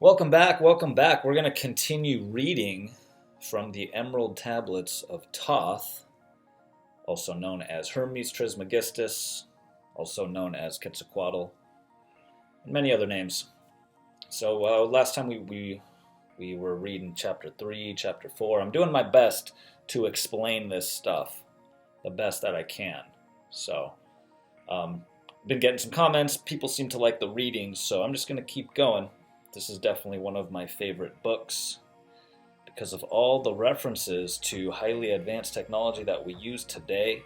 Welcome back, welcome back. We're going to continue reading from the Emerald Tablets of Thoth, also known as Hermes Trismegistus, also known as Quetzalcoatl, and many other names. So last time we were reading chapter 3, chapter 4. I'm doing my best to explain this stuff the best that I can. So, been getting some comments. People seem to like the readings, so I'm just going to keep going. This is definitely one of my favorite books because of all the references to highly advanced technology that we use today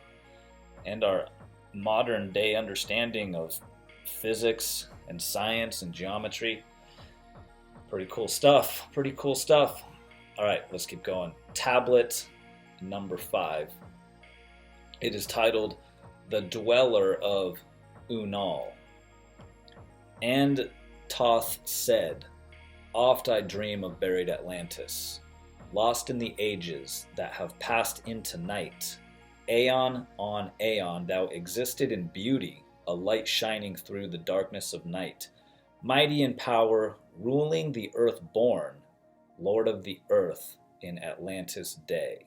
and our modern day understanding of physics and science and geometry. Pretty cool stuff. Pretty cool stuff. All right, let's keep going. Tablet number 5. It is titled The Dweller of Unal. And Thoth said, "Oft I dream of buried Atlantis, lost in the ages that have passed into night. Aeon on aeon thou existed in beauty, a light shining through the darkness of night. Mighty in power, ruling the earth born, Lord of the earth in Atlantis' day."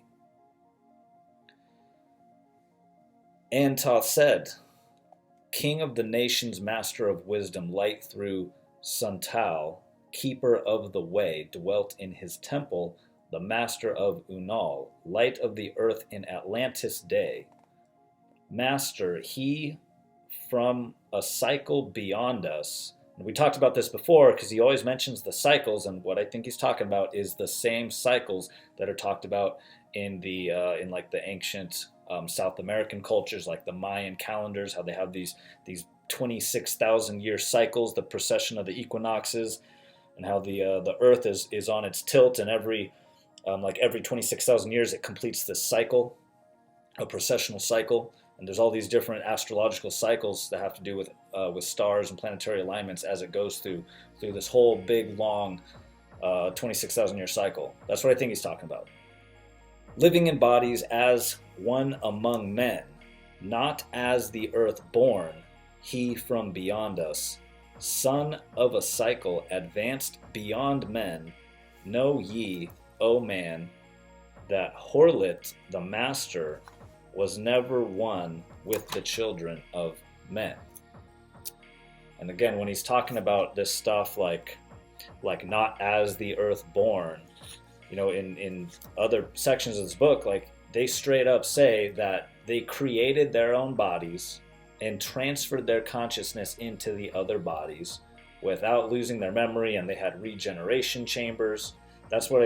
And Thoth said, "King of the nations, master of wisdom, light through Suntal, keeper of the way, dwelt in his temple, the master of Unal, light of the earth in Atlantis' day. Master, he from a cycle beyond us." And we talked about this before because he always mentions the cycles, and what I think he's talking about is the same cycles that are talked about in the like the ancient South American cultures, like the Mayan calendars, how they have these 26,000 year cycles, the precession of the equinoxes, and how the Earth is on its tilt, and every 26,000 years it completes this cycle, a precessional cycle. And there's all these different astrological cycles that have to do with stars and planetary alignments as it goes through this whole big long 26,000 year cycle. That's what I think he's talking about. Living in bodies as one among men, not as the earth born, he from beyond us, son of a cycle advanced beyond men. Know ye, O man, that Horlit the master was never one with the children of men. And again, when he's talking about this stuff like not as the earth born, in other sections of this book, like they straight up say that they created their own bodies and transferred their consciousness into the other bodies without losing their memory, and they had regeneration chambers. That's what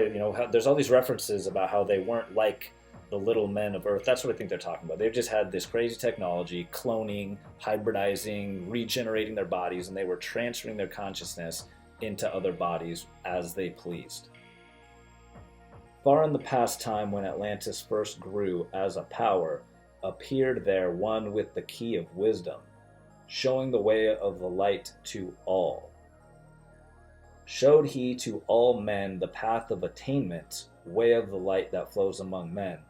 there's all these references about how they weren't like the little men of Earth. That's what I think they're talking about. They've just had this crazy technology, cloning, hybridizing, regenerating their bodies, and they were transferring their consciousness into other bodies as they pleased. Far in the past time, when Atlantis first grew as a power, appeared there one with the key of wisdom, showing the way of the light to all. Showed he to all men the path of attainment, way of the light that flows among men,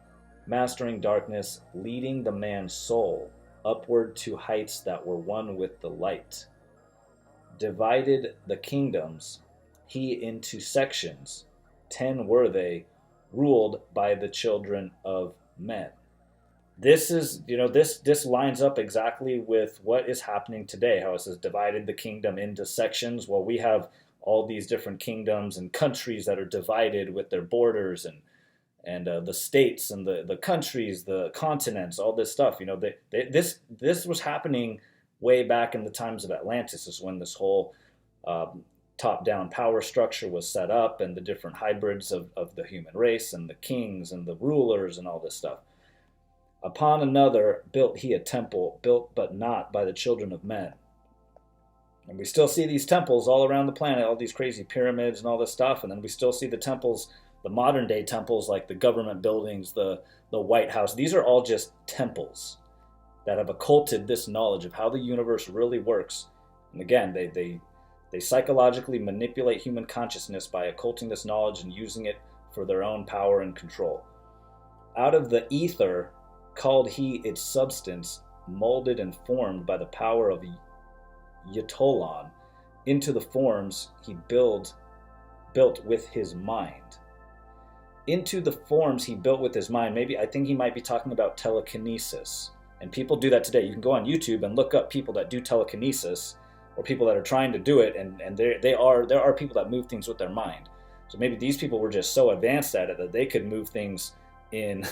mastering darkness, leading the man's soul upward to heights that were one with the light. Divided the kingdoms, he into sections, 10 were they, ruled by the children of men. This is, this lines up exactly with what is happening today, how it says divided the kingdom into sections. Well, we have all these different kingdoms and countries that are divided with their borders and the states and the countries, the continents, all this stuff. This was happening way back in the times of Atlantis, is when this whole top-down power structure was set up, and the different hybrids of the human race and the kings and the rulers and all this stuff. Upon another built he a temple, built but not by the children of men. And we still see these temples all around the planet, all these crazy pyramids and all this stuff. And then we still see the temples, the modern day temples, like the government buildings, the White House. These are all just temples that have occulted this knowledge of how the universe really works. And again, they psychologically manipulate human consciousness by occulting this knowledge and using it for their own power and control. Out of the ether called he its substance, molded and formed by the power of Ytolon. Into the forms he built built with his mind. Into the forms he built with his mind. Maybe, I think he might be talking about telekinesis. And people do that today. You can go on YouTube and look up people that do telekinesis, or people that are trying to do it, and there are people that move things with their mind. So maybe these people were just so advanced at it that they could move things in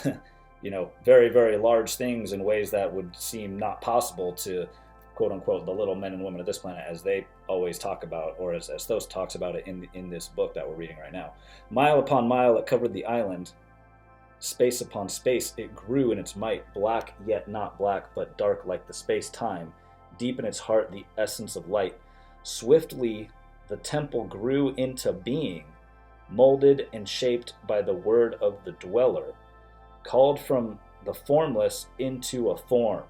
very, very large things in ways that would seem not possible to, quote unquote, the little men and women of this planet, as they always talk about, or as Thoth talks about it in this book that we're reading right now. Mile upon mile it covered the island. Space upon space it grew in its might, black yet not black, but dark like the space-time, deep in its heart the essence of light. Swiftly the temple grew into being, molded and shaped by the word of the dweller, called from the formless into a form.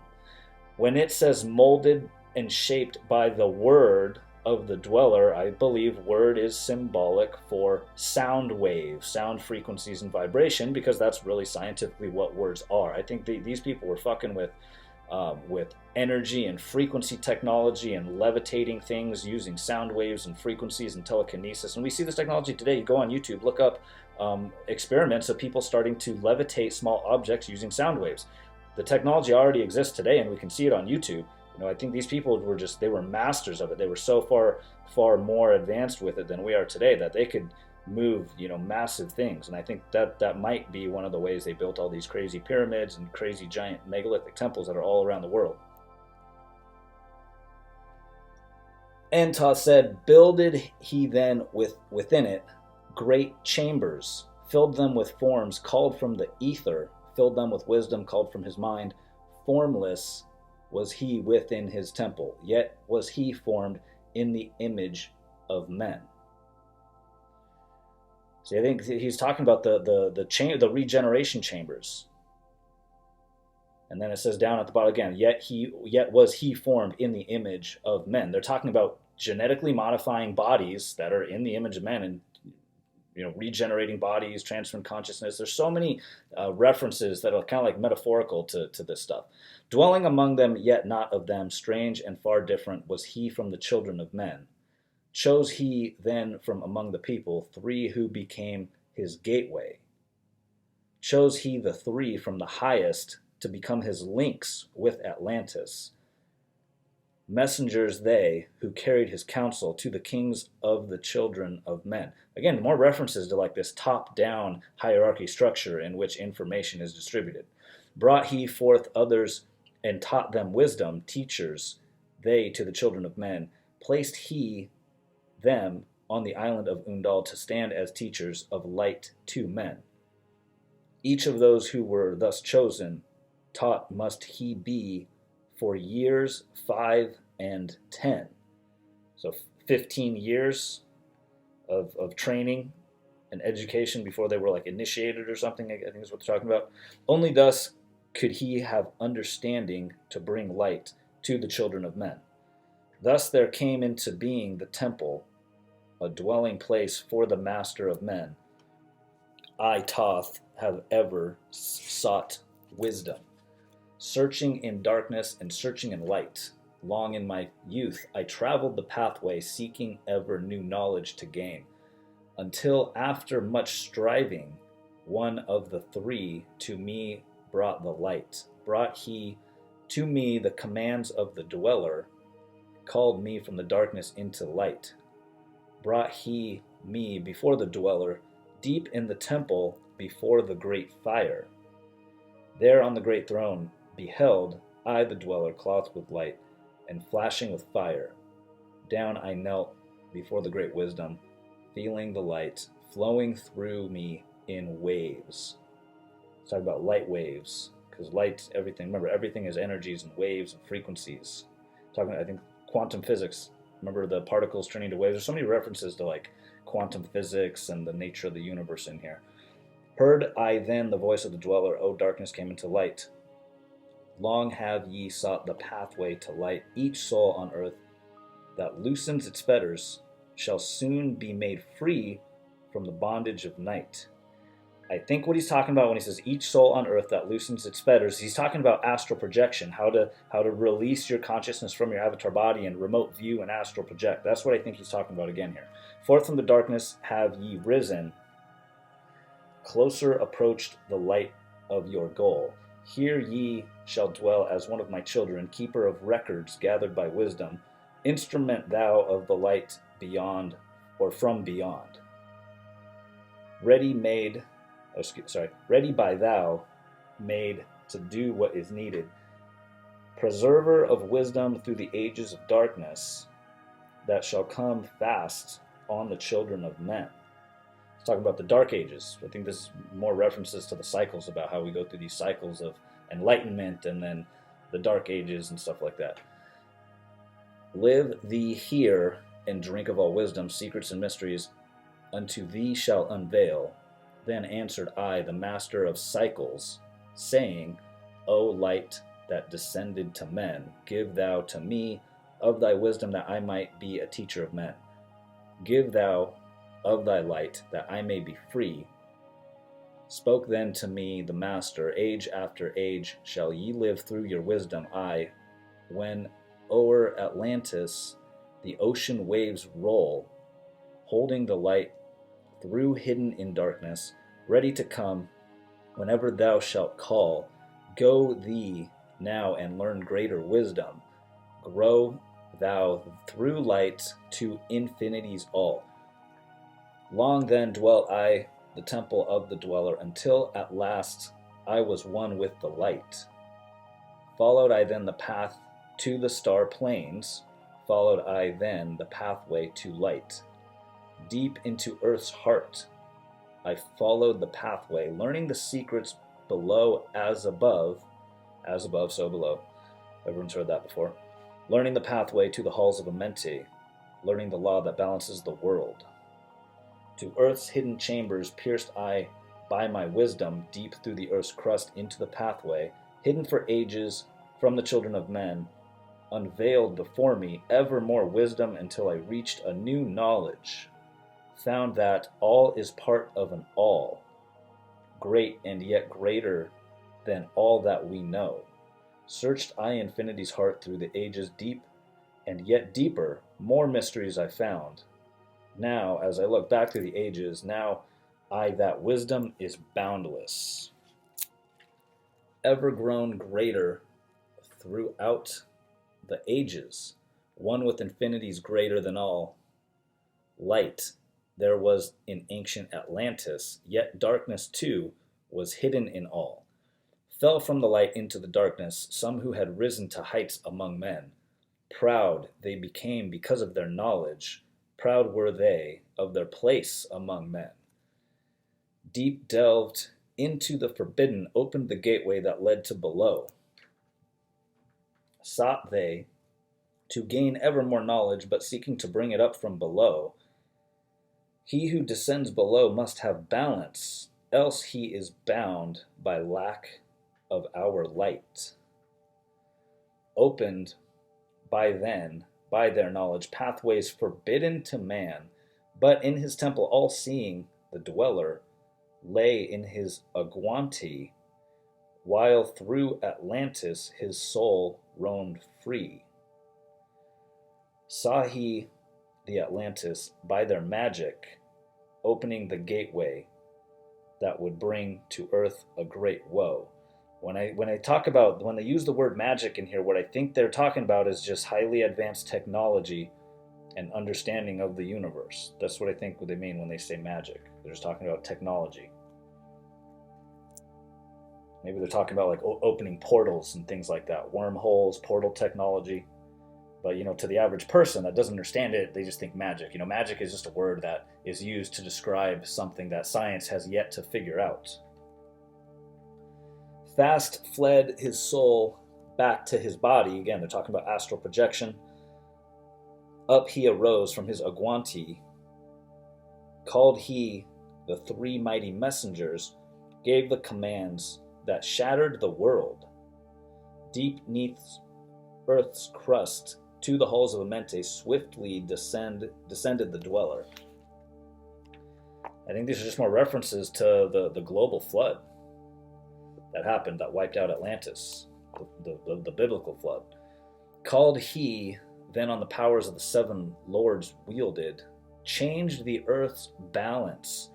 When it says molded and shaped by the word of the dweller, I believe word is symbolic for sound waves, sound frequencies, and vibration, because that's really scientifically what words are. I think these people were fucking with energy and frequency technology and levitating things using sound waves and frequencies and telekinesis. And we see this technology today. You go on YouTube, look up experiments of people starting to levitate small objects using sound waves. The technology already exists today, and we can see it on YouTube. I think these people they were masters of it. They were so far more advanced with it than we are today, that they could move, massive things. And I think that might be one of the ways they built all these crazy pyramids and crazy giant megalithic temples that are all around the world. And Thoth said, builded he then within it great chambers, filled them with forms called from the ether, filled them with wisdom called from his mind. Formless was he within his temple, yet was he formed in the image of men. See, I think he's talking about the regeneration chambers. And then it says down at the bottom again, yet was he formed in the image of men. They're talking about genetically modifying bodies that are in the image of men, and regenerating bodies, transferring consciousness. There's so many references that are kind of like metaphorical to this stuff. Dwelling among them, yet not of them, strange and far different was he from the children of men. Chose he then from among the people 3 who became his gateway. Chose he the 3 from the highest to become his links with Atlantis. Messengers they who carried his counsel to the kings of the children of men. Again, more references to like this top-down hierarchy structure in which information is distributed. Brought he forth others and taught them wisdom, teachers they to the children of men. Placed he them on the island of Undal to stand as teachers of light to men. Each of those who were thus chosen taught must he be for years 5 and 10. So 15 years of training and education before they were like initiated or something, I think is what they're talking about. Only thus could he have understanding to bring light to the children of men. Thus there came into being the temple, a dwelling place for the master of men. I, Thoth, have ever sought wisdom, searching in darkness and searching in light. Long in my youth I traveled the pathway, seeking ever new knowledge to gain, until after much striving, one of the 3 to me brought the light. Brought he to me the commands of the dweller, called me from the darkness into light. Brought he me before the dweller, deep in the temple before the great fire. There on the great throne beheld I the dweller clothed with light and flashing with fire. Down I knelt before the great wisdom, feeling the light flowing through me in waves. Let's talk about light waves, because light, everything, remember, everything is energies and waves and frequencies. Talking, I think, quantum physics. Remember the particles turning to waves. There's so many references to like quantum physics and the nature of the universe in here. Heard I then the voice of the dweller, O darkness came into light. Long have ye sought the pathway to light. Each soul on earth that loosens its fetters shall soon be made free from the bondage of night. I think what he's talking about when he says each soul on earth that loosens its fetters, he's talking about astral projection, how to release your consciousness from your avatar body and remote view and astral project. That's what I think he's talking about again here. Forth from the darkness have ye risen, closer approached the light of your goal. Here ye shall dwell as one of my children, keeper of records gathered by wisdom, instrument thou of the light beyond or from beyond. Ready made, ready by thou, made to do what is needed. Preserver of wisdom through the ages of darkness that shall come fast on the children of men. It's talking about the dark ages. I think this is more references to the cycles about how we go through these cycles of enlightenment and then the dark ages and stuff like that. Live thee here and drink of all wisdom, secrets and mysteries unto thee shall unveil. Then answered I, the master of cycles, saying, O light that descended to men, give thou to me of thy wisdom that I might be a teacher of men. Give thou of thy light that I may be free. Spoke then to me the master, age after age shall ye live through your wisdom. I, when o'er Atlantis the ocean waves roll, holding the light through hidden in darkness, ready to come whenever thou shalt call. Go thee now and learn greater wisdom. Grow thou through light to infinity's all. Long then dwelt I the temple of the dweller, until at last I was one with the light. Followed I then the path to the star plains, followed I then the pathway to light. Deep into earth's heart I followed the pathway, learning the secrets below as above, so below. Everyone's heard that before. Learning the pathway to the halls of Amenti, learning the law that balances the world. To earth's hidden chambers pierced I by my wisdom, deep through the earth's crust into the pathway, hidden for ages from the children of men, unveiled before me ever more wisdom until I reached a new knowledge, found that all is part of an all, great and yet greater than all that we know. Searched I infinity's heart through the ages deep, and yet deeper, more mysteries I found. Now, as I look back through the ages, now I that wisdom is boundless, ever grown greater throughout the ages, one with infinities greater than all. Light there was in ancient Atlantis, yet darkness too was hidden in all. Fell from the light into the darkness some who had risen to heights among men. Proud they became because of their knowledge, proud were they of their place among men. Deep delved into the forbidden, opened the gateway that led to below. Sought they to gain ever more knowledge, but seeking to bring it up from below. He who descends below must have balance, else he is bound by lack of our light. Opened by their knowledge, pathways forbidden to man, but in his temple all-seeing the dweller lay in his aguanti, while through Atlantis his soul roamed free. Saw he the Atlantis by their magic, opening the gateway that would bring to earth a great woe. When I talk about, when they use the word magic in here, what I think they're talking about is just highly advanced technology and understanding of the universe. That's what I think they mean when they say magic. They're just talking about technology. Maybe they're talking about like opening portals and things like that, wormholes, portal technology. But, to the average person that doesn't understand it, they just think magic. Magic is just a word that is used to describe something that science has yet to figure out. Fast fled his soul back to his body. Again, they're talking about astral projection. Up he arose from his aguanti. Called he the three mighty messengers, gave the commands that shattered the world. Deep neath earth's crust, to the halls of Amenti swiftly descended the dweller. I think these are just more references to the global flood that happened, that wiped out Atlantis, the biblical flood. Called he then on the powers of the seven lords wielded, changed the earth's balance.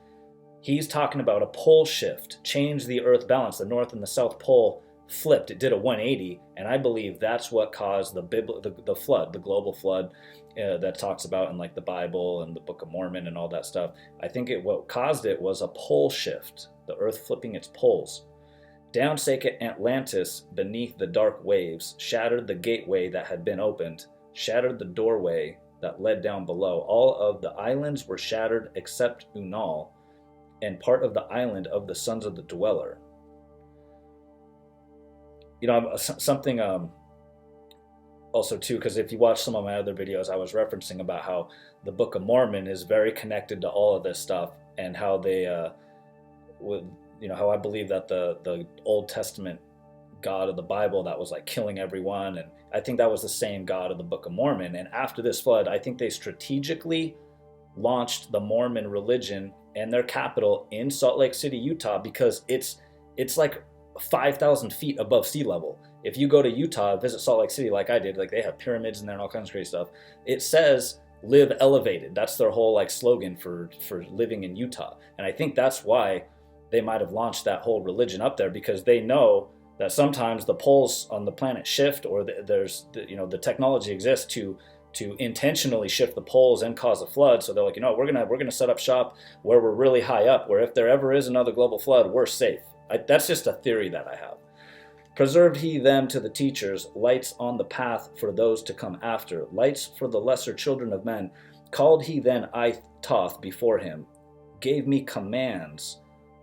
He's talking about a pole shift, changed the earth balance. The north and the south pole flipped. It did a 180, and I believe that's what caused the flood, the global flood that talks about in like the Bible and the Book of Mormon and all that stuff. I think what caused it was a pole shift, the earth flipping its poles. Downsake Atlantis beneath the dark waves, shattered the gateway that had been opened, shattered the doorway that led down below. All of the islands were shattered except Unal, and part of the island of the sons of the dweller. You know, something also too, because if you watch some of my other videos, I was referencing about how the Book of Mormon is very connected to all of this stuff, and how they would, you know, how I believe that the Old Testament God of the Bible that was like killing everyone, and I think that was the same God of the Book of Mormon. And after this flood, I think they strategically launched the Mormon religion and their capital in Salt Lake City, Utah, because it's like 5,000 feet above sea level. If you go to Utah, visit Salt Lake City like I did, like they have pyramids in there and all kinds of crazy stuff. It says live elevated. That's their whole like slogan for living in Utah. And I think that's why they might have launched that whole religion up there, because they know that sometimes the poles on the planet shift, or the technology exists to intentionally shift the poles and cause a flood. So they're like, we're gonna set up shop where we're really high up, where if there ever is another global flood, we're safe. That's just a theory that I have. Preserved he them to the teachers, lights on the path for those to come after, lights for the lesser children of men. Called he then I Thoth before him, gave me commands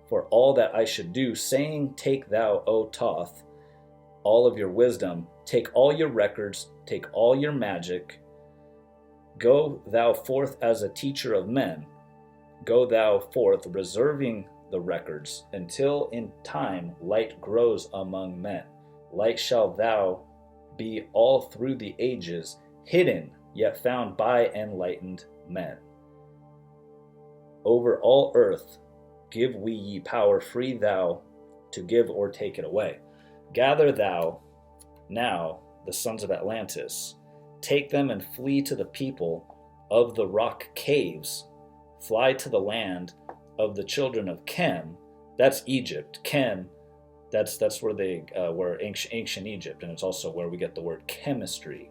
for all that I should do, saying, take thou, O Thoth, all of your wisdom, take all your records, take all your magic, go thou forth as a teacher of men, go thou forth reserving the records, until in time light grows among men. Light shall thou be all through the ages, hidden yet found by enlightened men. Over all earth give we ye power, free thou to give or take it away. Gather thou now the sons of Atlantis, take them and flee to the people of the rock caves, fly to the land of the children of Chem. That's Egypt. Chem, that's where they were, ancient Egypt, and it's also where we get the word chemistry.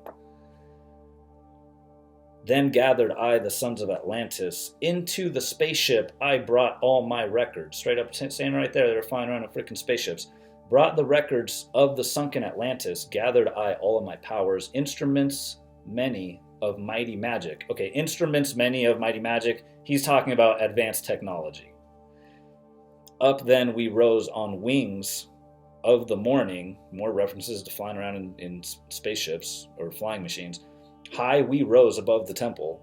Then gathered I the sons of Atlantis into the spaceship. I brought all my records. Straight up saying right there, they're flying around in freaking spaceships. Brought the records of the sunken Atlantis. Gathered I all of my powers. Instruments many of mighty magic. Okay, instruments many of mighty magic. He's talking about advanced technology. Up then we rose on wings of the morning. More references to flying around in spaceships or flying machines. High we rose above the temple,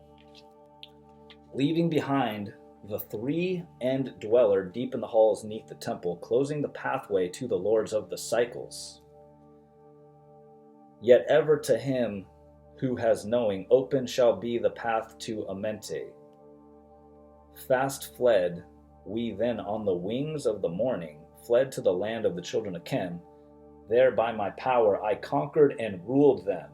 leaving behind the three-end dweller deep in the halls neath the temple, closing the pathway to the lords of the cycles. Yet ever to him who has knowing, open shall be the path to Amente. Fast fled we then on the wings of the morning, fled to the land of the children of Chem. There by my power I conquered and ruled them.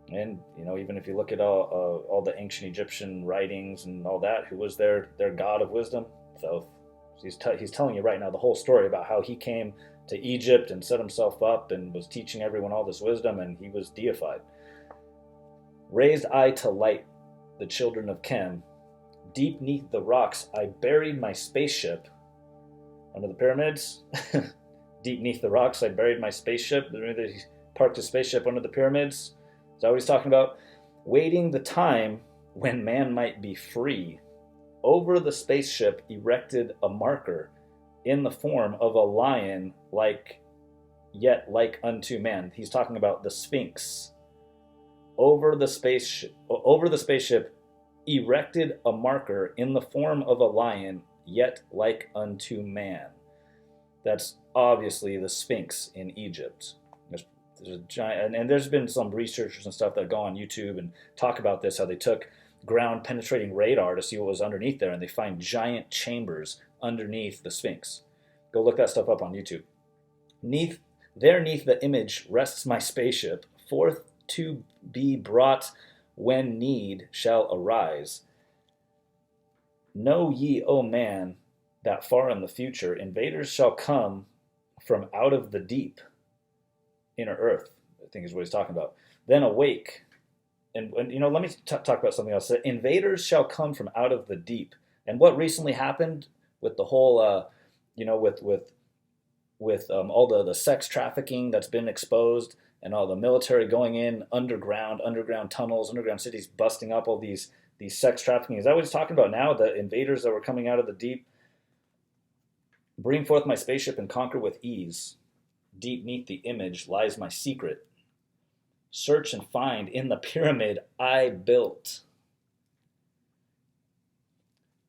And, even if you look at all the ancient Egyptian writings and all that, who was their god of wisdom? Thoth. He's telling you right now the whole story about how he came to Egypt and set himself up and was teaching everyone all this wisdom, and he was deified. Raised I to light the children of Chem. Deep neath the rocks I buried my spaceship. Under the pyramids? Deep neath the rocks I buried my spaceship. He parked his spaceship under the pyramids. Is that what he's talking about? Waiting the time when man might be free. Over the spaceship erected a marker in the form of a lion, yet like unto man. He's talking about the Sphinx. Over the spaceship erected a marker in the form of a lion, yet like unto man. That's obviously the Sphinx in Egypt. There's a giant, and there's been some researchers and stuff that go on YouTube and talk about this, how they took ground penetrating radar to see what was underneath there, and they find giant chambers underneath the Sphinx. Go look that stuff up on YouTube. Neath the image rests my spaceship, forth to be brought when need shall arise. Know ye, O man, that far in the future invaders shall come from out of the deep, inner earth, I think is what he's talking about. Then awake. And let me talk about something else. Invaders shall come from out of the deep. And what recently happened with the whole, with all the sex trafficking that's been exposed, and all the military going in underground tunnels, underground cities, busting up all these sex trafficking. Is that what he's talking about now? The invaders that were coming out of the deep? Bring forth my spaceship and conquer with ease. Deep neath the image lies my secret. Search and find in the pyramid I built.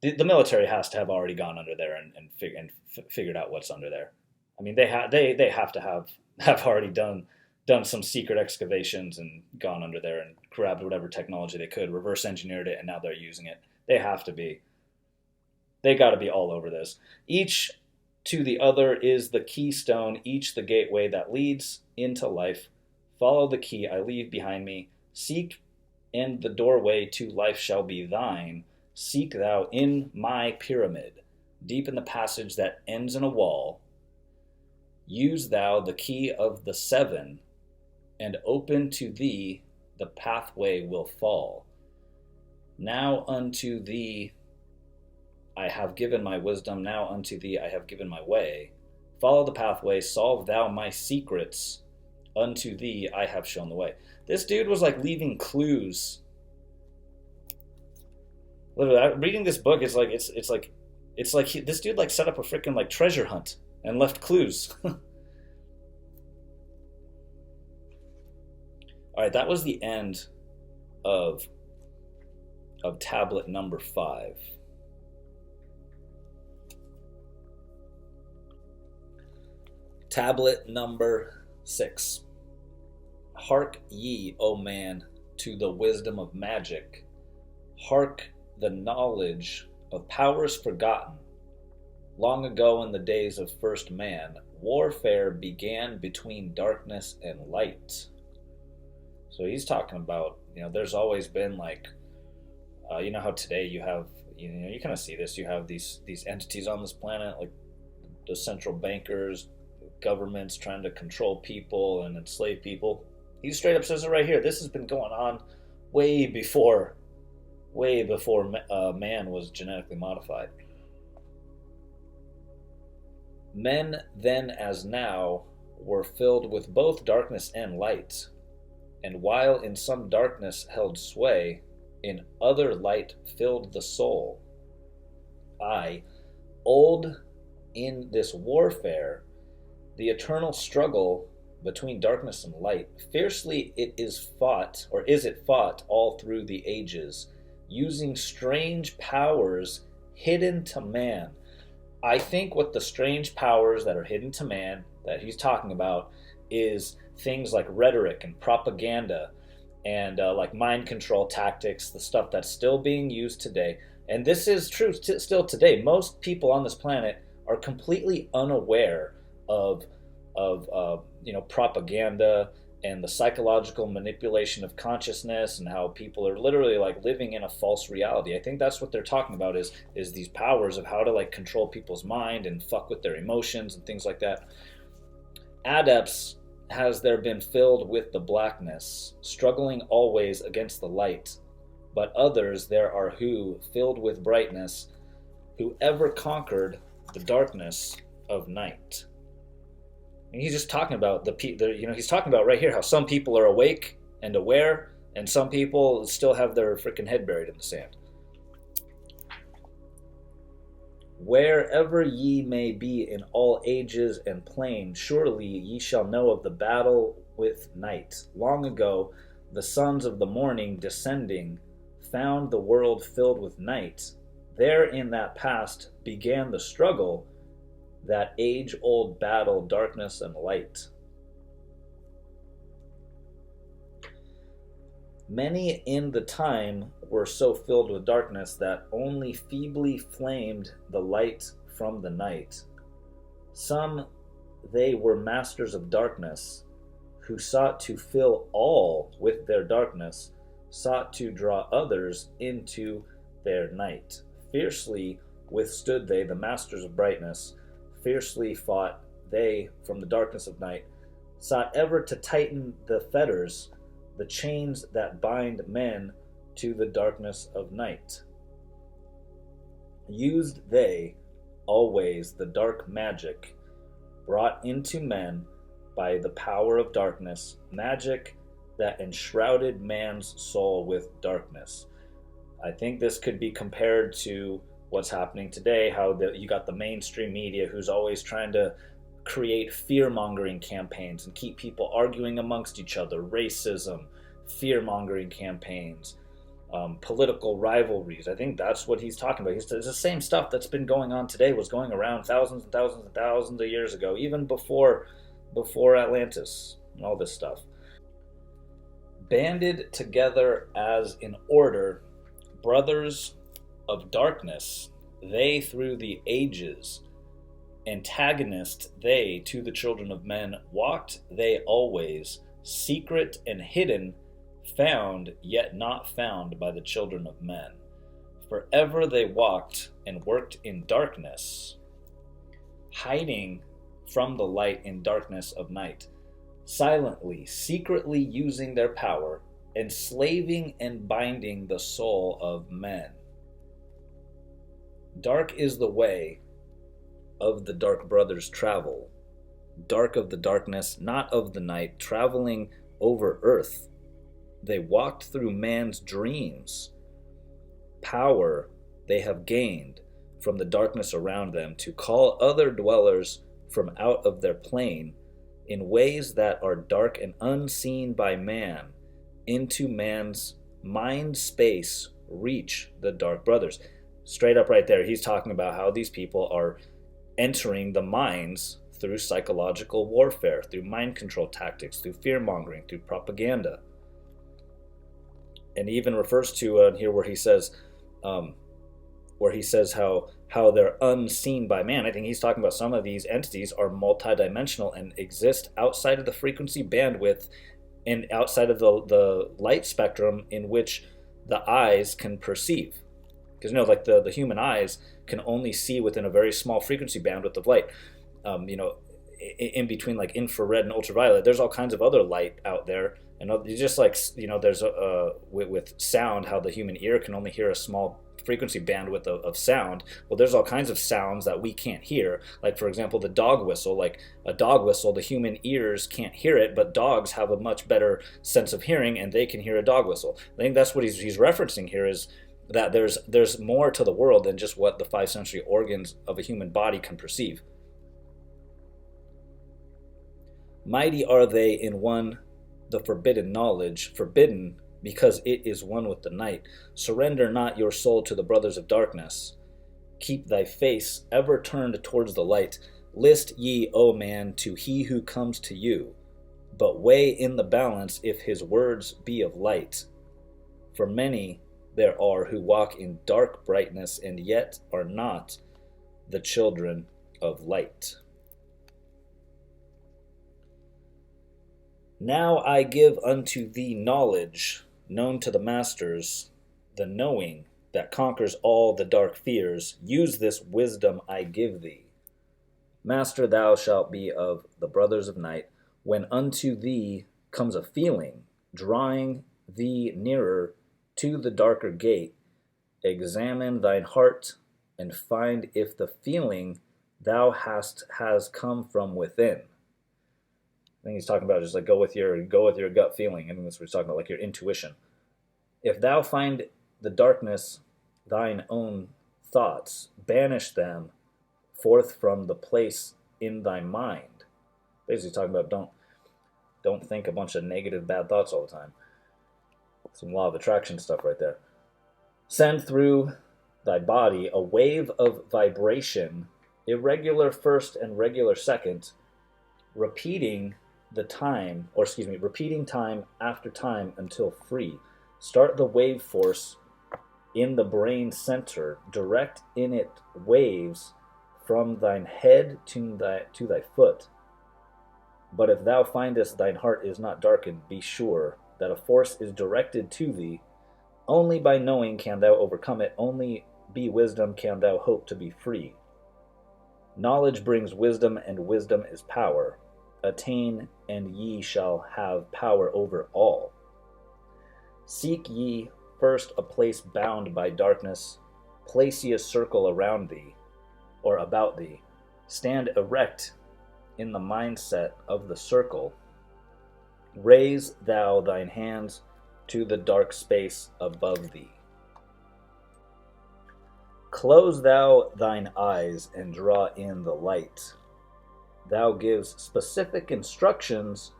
The military has to have already gone under there and figured out what's under there. I mean, they have to have already done some secret excavations and gone under there and grabbed whatever technology they could, reverse engineered it, and now they're using it. They have to be. They got to be all over this. Each to the other is the keystone, each the gateway that leads into life. Follow the key I leave behind me. Seek, and the doorway to life shall be thine. Seek thou in my pyramid, deep in the passage that ends in a wall. Use thou the key of the seven, and open to thee the pathway will fall. Now unto thee I have given my wisdom, now unto thee I have given my way. Follow the pathway, solve thou my secrets, unto thee I have shown the way. This dude was like leaving clues. Literally, reading this book is like it's like this dude like set up a freaking like treasure hunt and left clues. All right, that was the end of tablet number 5. Tablet number 6. Hark ye, O man, to the wisdom of magic. Hark the knowledge of powers forgotten. Long ago in the days of first man, warfare began between darkness and light. So he's talking about, there's always been like, how today you have, you kind of see this, you have these entities on this planet, like the central bankers, governments trying to control people and enslave people. He straight up says it right here. This has been going on way before man was genetically modified. Men then as now were filled with both darkness and light, and while in some darkness held sway, in other light filled the soul. Aye, old in this warfare, the eternal struggle between darkness and light, fiercely is it fought all through the ages, using strange powers hidden to man. I think what the strange powers that are hidden to man that he's talking about is things like rhetoric and propaganda and like mind control tactics, the stuff that's still being used today. And this is true still today. Most people on this planet are completely unaware of propaganda and the psychological manipulation of consciousness and how people are literally like living in a false reality. I think that's what they're talking about is these powers of how to like control people's mind and fuck with their emotions and things like that. Adepts has there been filled with the blackness, struggling always against the light, but others there are who, filled with brightness, who ever conquered the darkness of night. And he's just talking about he's talking about right here how some people are awake and aware, and some people still have their freaking head buried in the sand. Wherever ye may be in all ages and planes, surely ye shall know of the battle with night. Long ago, the sons of the morning descending found the world filled with night. There in that past began the struggle, that age-old battle, darkness and light. Many in the time were so filled with darkness that only feebly flamed the light from the night. Some they were masters of darkness, who sought to fill all with their darkness, sought to draw others into their night. Fiercely withstood they the masters of brightness, fiercely fought they from the darkness of night, sought ever to tighten the fetters, the chains that bind men to the darkness of night. Used they always the dark magic brought into men by the power of darkness, magic that enshrouded man's soul with darkness. I think this could be compared to what's happening today, how you got the mainstream media who's always trying to create fear-mongering campaigns and keep people arguing amongst each other, racism, fear-mongering campaigns, political rivalries. I think that's what he's talking about. It's the same stuff that's been going on today was going around thousands and thousands and thousands of years ago, even before Atlantis and all this stuff. Banded together as in order, brothers of darkness, they through the ages, antagonist they to the children of men, walked they always, secret and hidden, found yet not found by the children of men. For ever they walked and worked in darkness, hiding from the light in darkness of night, silently, secretly using their power, enslaving and binding the soul of men. Dark is the way of the dark brothers travel, dark of the darkness, not of the night, traveling over earth. They walked through man's dreams. Power they have gained from the darkness around them to call other dwellers from out of their plane in ways that are dark and unseen by man, into man's mind space reach the dark brothers. Straight up right there, he's talking about how these people are entering the minds through psychological warfare, through mind control tactics, through fear mongering, through propaganda. And he even refers to here where he says how they're unseen by man. I think he's talking about some of these entities are multidimensional and exist outside of the frequency bandwidth and outside of the light spectrum in which the eyes can perceive. Because like the human eyes can only see within a very small frequency bandwidth of light. In between like infrared and ultraviolet, there's all kinds of other light out there. And just like there's with sound, how the human ear can only hear a small frequency bandwidth of sound. Well, there's all kinds of sounds that we can't hear. Like, for example, the dog whistle. Like a dog whistle, the human ears can't hear it, but dogs have a much better sense of hearing, and they can hear a dog whistle. I think that's what he's referencing here, is that there's more to the world than just what the five sensory organs of a human body can perceive. Mighty are they in one the forbidden knowledge, forbidden because it is one with the night. Surrender not your soul to the brothers of darkness. Keep thy face ever turned towards the light. List ye, O man, to he who comes to you, but weigh in the balance if his words be of light. For many there are who walk in dark brightness, and yet are not the children of light. Now I give unto thee knowledge, known to the masters, the knowing that conquers all the dark fears. Use this wisdom I give thee. Master thou shalt be of the brothers of night, when unto thee comes a feeling, drawing thee nearer to the darker gate. Examine thine heart, and find if the feeling thou has come from within. I think he's talking about just like go with your gut feeling. I think that's what he's talking about, like your intuition. If thou find the darkness thine own thoughts, banish them forth from the place in thy mind. Basically talking about don't think a bunch of negative bad thoughts all the time. Some law of attraction stuff right there. Send through thy body a wave of vibration, irregular first and regular second, repeating time after time until free. Start the wave force in the brain center, direct in it waves from thine head to thy foot. But if thou findest thine heart is not darkened, be sure that a force is directed to thee. Only by knowing can thou overcome it, only be wisdom can thou hope to be free. Knowledge brings wisdom, and wisdom is power. Attain, and ye shall have power over all. Seek ye first a place bound by darkness, place ye a circle around thee, or about thee. Stand erect in the mindset of the circle. Raise thou thine hands to the dark space above thee. Close thou thine eyes and draw in the light. Thou gives specific instructions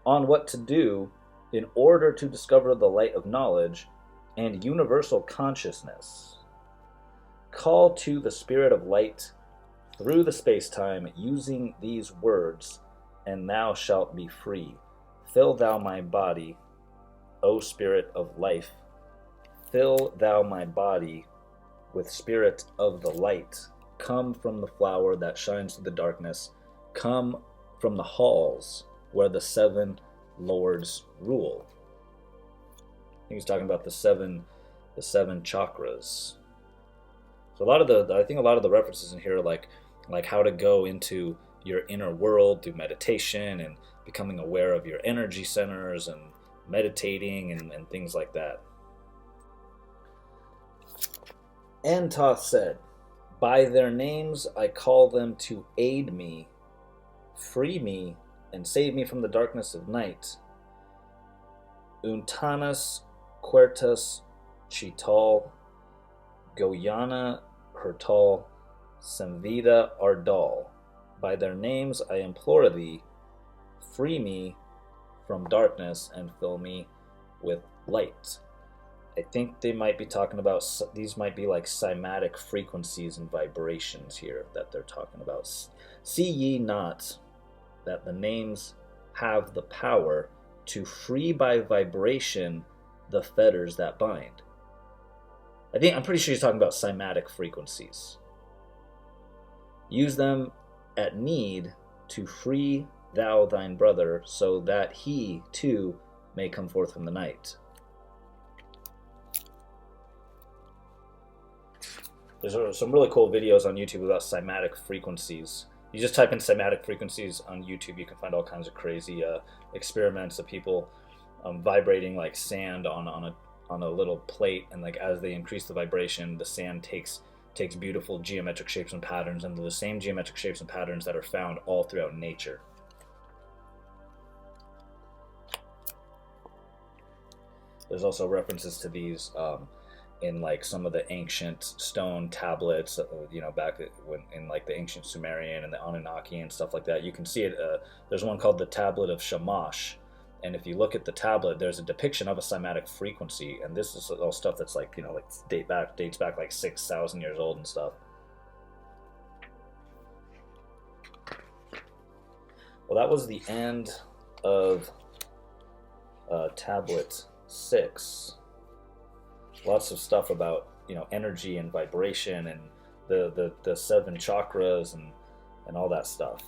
on what to do in order to discover the light of knowledge and universal consciousness. Call to the spirit of light through the space-time using these words, and thou shalt be free. Fill thou my body, O spirit of life. Fill thou my body with spirit of the light. Come from the flower that shines through the darkness. Come from the halls where the seven lords rule. I think he's talking about the seven chakras. So I think a lot of the references in here are like how to go into your inner world through meditation and becoming aware of your energy centers and meditating and things like that. And Thoth said, by their names I call them to aid me, free me, and save me from the darkness of night. Untanas Quertas Chital, Goyana Hertal, Semvida Ardal. By their names I implore thee, free me from darkness and fill me with light. I think they might be talking about, these might be like cymatic frequencies and vibrations here that they're talking about. See ye not that the names have the power to free by vibration the fetters that bind? I'm pretty sure he's talking about cymatic frequencies. Use them at need to free thou thine brother, so that he too may come forth from the night. There's some really cool videos on YouTube about cymatic frequencies. You just type in cymatic frequencies on YouTube, you can find all kinds of crazy experiments of people vibrating like sand on a little plate, and like as they increase the vibration, the sand takes beautiful geometric shapes and patterns, and the same geometric shapes and patterns that are found all throughout nature. There's also references to these in like some of the ancient stone tablets, back when in like the ancient Sumerian and the Anunnaki and stuff like that. You can see it. There's one called the Tablet of Shamash, and if you look at the tablet, there's a depiction of a cymatic frequency, and this is all stuff that's like dates back like 6,000 years old and stuff. Well, that was the end of Tablet 6. Lots of stuff about energy and vibration and the seven chakras and all that stuff.